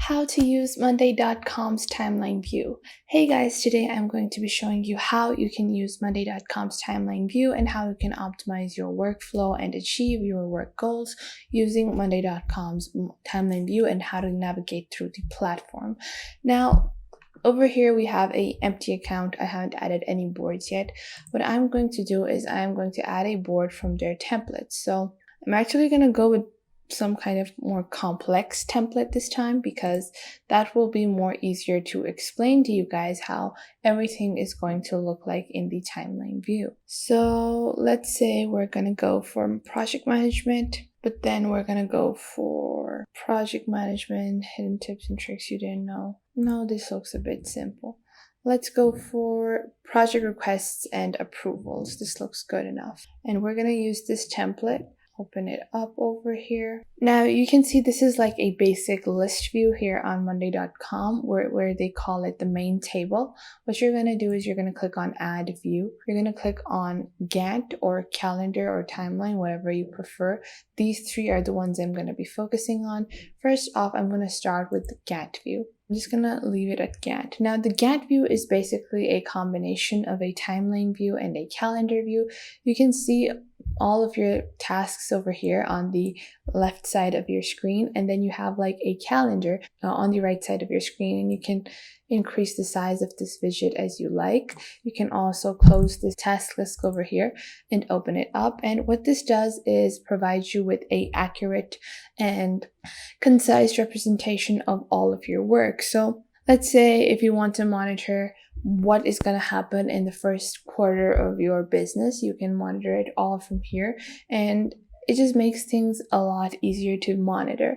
How to use Monday.com's timeline view. Hey guys, today I'm going to be showing you how you can use Monday.com's timeline view and how you can optimize your workflow and achieve your work goals using Monday.com's timeline view and how to navigate through the platform. Now, over here we have an empty account. I haven't added any boards yet. What I'm going to do is I'm going to add a board from their templates. So I'm actually going to go with some kind of more complex template this time because that will be more easier to explain to you guys how everything is going to look like in the timeline view. So let's say we're going to go for project management, but then we're going to go for project management, hidden tips and tricks you didn't know. No, this looks a bit simple. Let's go for project requests and approvals. This looks good enough. And we're going to use this template. Open it up over here. Now you can see this is like a basic list view here on Monday.com where they call it the main table. What you're going to do is you're going to click on add view. You're going to click on Gantt or calendar or timeline, whatever you prefer. These three are the ones I'm going to be focusing on. First off, I'm going to start with the Gantt view. I'm just going to leave it at Gantt. Now, the Gantt view is basically a combination of a timeline view and a calendar view. You can see all of your tasks over here on the left side of your screen, and then you have like a calendar on the right side of your screen, and you can increase the size of this widget as you like. You can also close this task list over here and open it up, and what this does is provide you with a accurate and concise representation of all of your work. So let's say if you want to monitor what is going to happen in the first quarter of your business, you can monitor it all from here, and it just makes things a lot easier to monitor.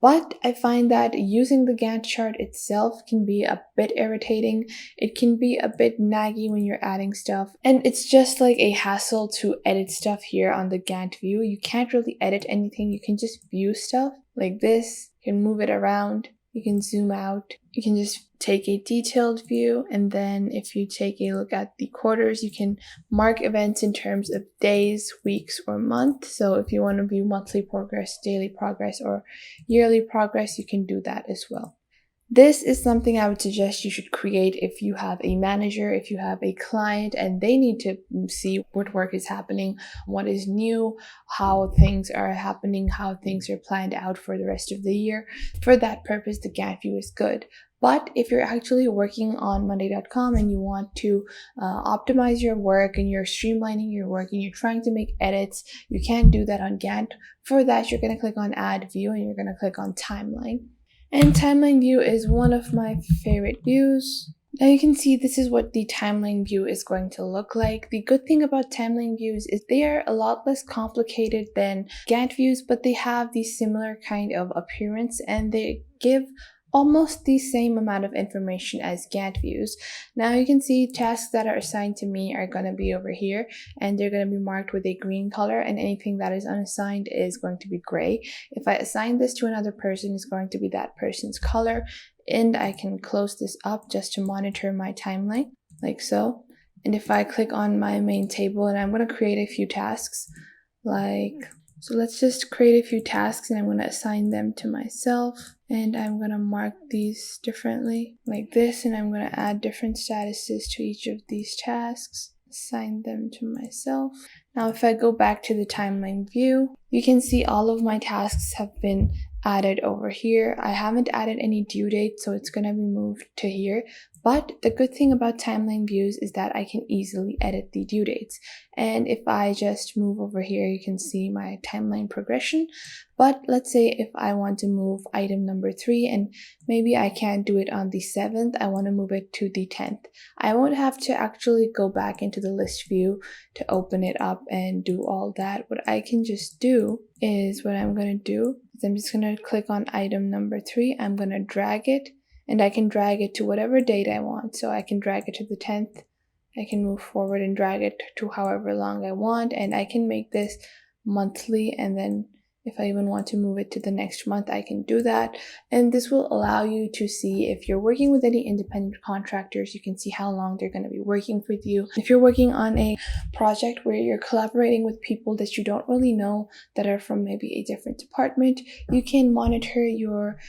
But I find that using the Gantt chart itself can be a bit irritating. It can be a bit naggy when you're adding stuff, and it's just like a hassle to edit stuff here on the Gantt view. You can't really edit anything. You can just view stuff like this. You can move it around. You can zoom out. You can just take a detailed view, and then if you take a look at the quarters, you can mark events in terms of days, weeks, or month. So if you want to view monthly progress, daily progress, or yearly progress, you can do that as well. This is something I would suggest you should create if you have a manager, if you have a client, and they need to see what work is happening, what is new, how things are happening, how things are planned out for the rest of the year. For that purpose, the Gantt view is good. But if you're actually working on Monday.com and you want to optimize your work and you're streamlining your work and you're trying to make edits, you can't do that on Gantt. For that, you're going to click on Add View and you're going to click on Timeline. And Timeline View is one of my favorite views. Now you can see this is what the timeline view is going to look like. The good thing about timeline views is they are a lot less complicated than Gantt views, but they have the similar kind of appearance and they give almost the same amount of information as Gantt views. Now you can see tasks that are assigned to me are going to be over here, and they're going to be marked with a green color, and anything that is unassigned is going to be gray. If I assign this to another person, it's going to be that person's color, and I can close this up just to monitor my timeline, like so. And if I click on my main table, and I'm going to create a few tasks, so let's just create a few tasks, and I'm going to assign them to myself, and I'm going to mark these differently like this, and I'm going to add different statuses to each of these tasks, assign them to myself. Now if I go back to the timeline view, you can see all of my tasks have been added over here. I haven't added any due date, so it's going to be moved to here. But the good thing about timeline views is that I can easily edit the due dates. And if I just move over here, you can see my timeline progression. But let's say if I want to move item number 3 and maybe I can't do it on the 7th, I want to move it to the 10th. I won't have to actually go back into the list view to open it up and do all that. What I can just do is what I'm going to do is I'm just going to click on item number 3. I'm going to drag it, and I can drag it to whatever date I want. So I can drag it to the 10th. I can move forward and drag it to however long I want, and I can make this monthly and then If I even want to move it to the next month, I can do that. And this will allow you to see if you're working with any independent contractors, you can see how long they're going to be working with you. If you're working on a project where you're collaborating with people that you don't really know that are from maybe a different department, you can monitor your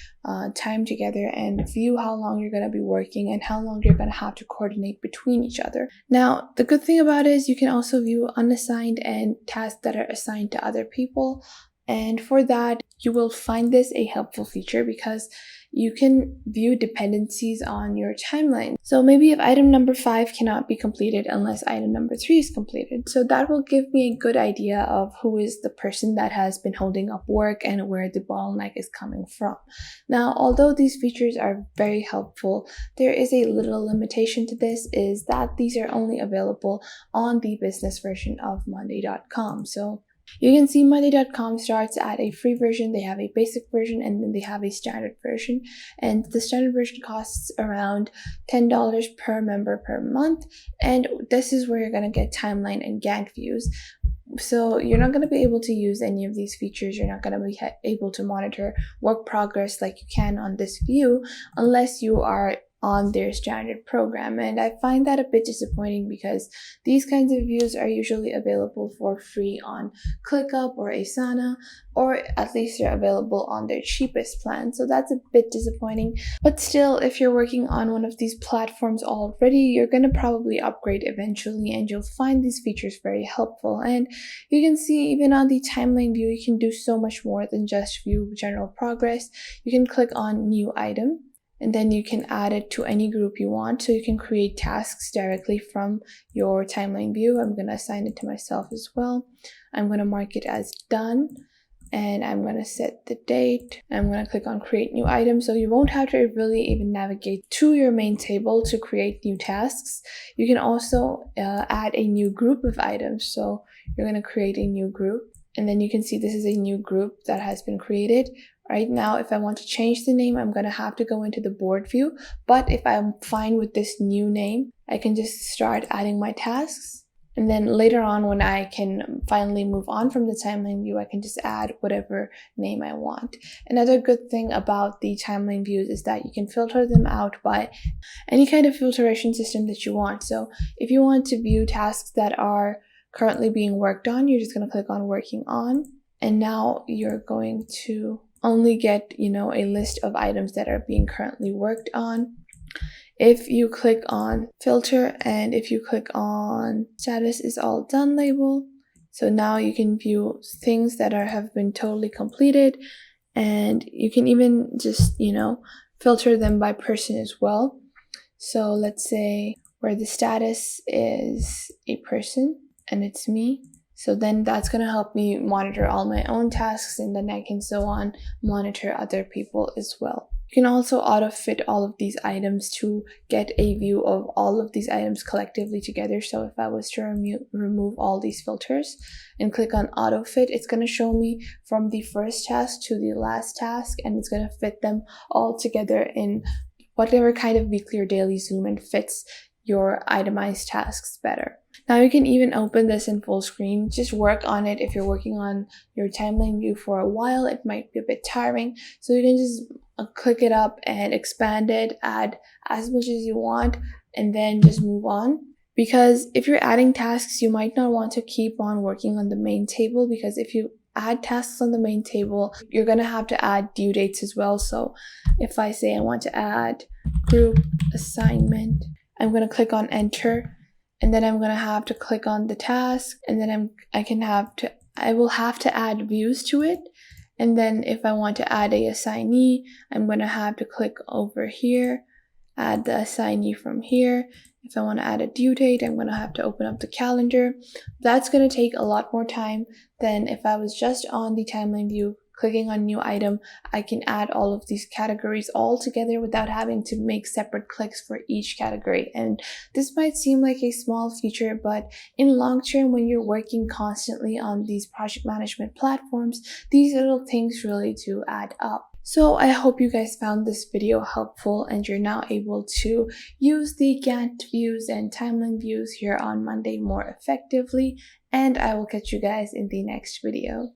time together and view how long you're going to be working and how long you're going to have to coordinate between each other. Now, the good thing about it is you can also view unassigned and tasks that are assigned to other people. And for that, you will find this a helpful feature because you can view dependencies on your timeline. So maybe if item number 5 cannot be completed unless item number 3 is completed. So that will give me a good idea of who is the person that has been holding up work and where the bottleneck is coming from. Now, although these features are very helpful, there is a little limitation to this, is that these are only available on the business version of Monday.com. So you can see Monday.com starts at a free version, they have a basic version, and then they have a standard version. And the standard version costs around $10 per member per month. And this is where you're going to get timeline and Gantt views. So you're not going to be able to use any of these features. You're not going to be able to monitor work progress like you can on this view unless you are on their standard program. And I find that a bit disappointing because these kinds of views are usually available for free on ClickUp or Asana, or at least they're available on their cheapest plan. So that's a bit disappointing. But still, if you're working on one of these platforms already, you're going to probably upgrade eventually and you'll find these features very helpful. And you can see even on the timeline view, you can do so much more than just view general progress. You can click on new item, and then you can add it to any group you want. So you can create tasks directly from your timeline view. I'm going to assign it to myself as well. I'm going to mark it as done, and I'm going to set the date. I'm going to click on create new item. So you won't have to really even navigate to your main table to create new tasks. You can also add a new group of items. So you're going to create a new group, and then you can see this is a new group that has been created. Right now, if I want to change the name, I'm going to have to go into the board view. But if I'm fine with this new name, I can just start adding my tasks. And then later on, when I can finally move on from the timeline view, I can just add whatever name I want. Another good thing about the timeline views is that you can filter them out by any kind of filtration system that you want. So if you want to view tasks that are currently being worked on, you're just going to click on working on. And now you're going to only get, a list of items that are being currently worked on. If you click on filter and if you click on status is all done label, so now you can view things that have been totally completed, and you can even just, filter them by person as well. So let's say where the status is a person and it's me. So then that's going to help me monitor all my own tasks, and then I can so on monitor other people as well. You can also auto-fit all of these items to get a view of all of these items collectively together. So if I was to remove all these filters and click on auto-fit, it's going to show me from the first task to the last task, and it's going to fit them all together in whatever kind of weekly or daily zoom and fits your itemized tasks better. Now you can even open this in full screen. Just work on it. If you're working on your timeline view for a while, it might be a bit tiring. So you can just click it up and expand it, add as much as you want, and then just move on. Because if you're adding tasks, you might not want to keep on working on the main table, because if you add tasks on the main table, you're going to have to add due dates as well. So if I say I want to add group assignment, I'm going to click on enter, and then I'm going to have to click on the task, and then I will have to add views to it. And then if I want to add a assignee, I'm going to have to click over here, add the assignee from here. If I want to add a due date, I'm going to have to open up the calendar. That's going to take a lot more time than if I was just on the timeline view, clicking on new item. I can add all of these categories all together without having to make separate clicks for each category. And this might seem like a small feature, but in long term, when you're working constantly on these project management platforms, these little things really do add up. So I hope you guys found this video helpful and you're now able to use the Gantt views and timeline views here on Monday more effectively. And I will catch you guys in the next video.